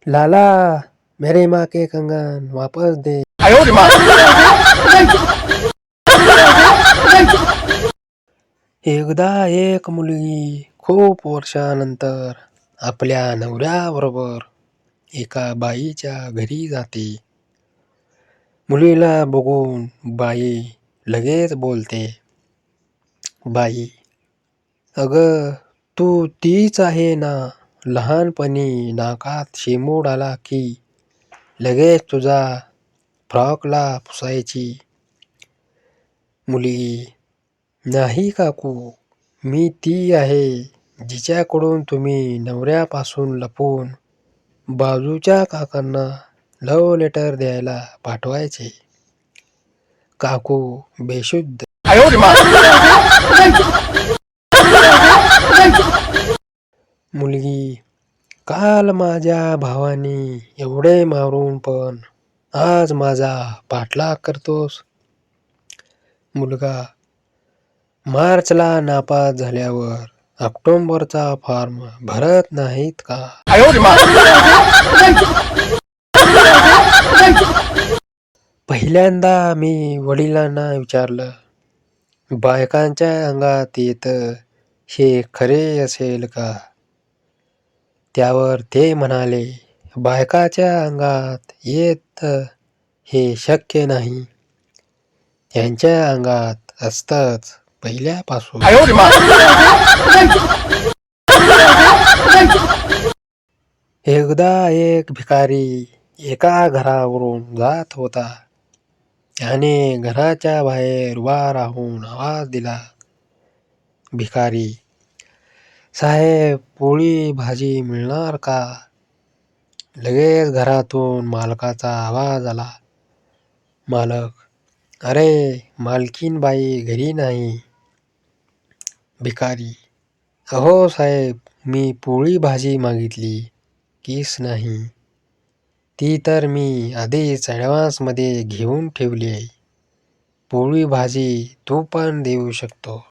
लाला, मेरे माँ के कंगन वापस दे. एकदा एक मुलगी खूप वर्षानंतर आपल्या नवऱ्याबरोबर एका बाईच्या घरी जाते. मुलीला बघून बाई लगेच बोलते, बाई, अगं तू तीच आहे ना, लहानपणी नाकात शेमूड आला की लगेच तुझा फ्रॉकला पुसायची. मुलगी, नाही काकू, मी ती आहे जिच्याकडून तुम्ही नवऱ्यापासून लपून बाजूच्या काकांना लव्ह लेटर द्यायला पाठवायचे. काकू बेशुद्ध. मुलगी, काल माझ्या भावाने एवढे मारून पण आज माझा पाठलाग करतोस. मुलगा, मार्चला नापास झाल्यावर ऑक्टोबरचा फॉर्म भरत नाहीत का? पहिल्यांदा मी वडिलांना विचारलं, बायकांच्या अंगात येतं हे खरे असेल का? त्यावर ते म्हणाले, बायकाच्या अंगात येत हे शक्य नाही. त्यांच्या अंगात असतंच पहिल्यापासून. एकदा एक भिकारी एका घरावरून जात होता. त्याने घराच्या बाहेर उभा राहून आवाज दिला, भिकारी साहेब, पोळी भाजी मिळणार का? लगेच घरातून मालकाचा आवाज आला, मालक, अरे मालकीन बाई घरी नाही. भिकारी, अहो साहेब, मी पोळी भाजी मागितली, किस नाही. ती तर मी आधीच ॲडव्हान्समध्ये घेऊन ठेवली आहे. पोळी भाजी तू पण देऊ शकतो.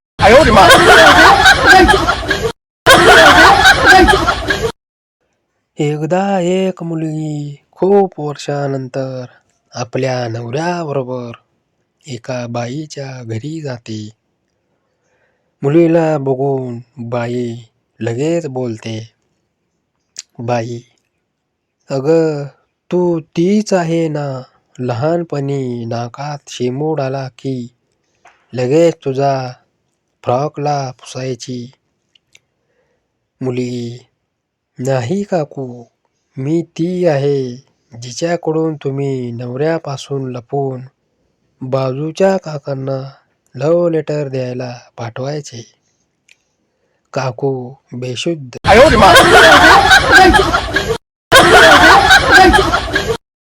एकदा एक मुलगी खूप वर्षानंतर आपल्या नवऱ्याबरोबर एका बाईच्या घरी जाते. मुलीला बघून बाई लगेच बोलते, बाई, अगं तू तीच आहे ना, लहानपणी नाकात शेमूड आला की लगेच तुझा फ्रॉकला पुसायची. मुलगी, नाही काकू, मी ती आहे जिच्याकडून तुम्ही नवऱ्यापासून लपून बाजूच्या काकांना लव्ह लेटर द्यायला पाठवायचे. काकू बेशुद्ध.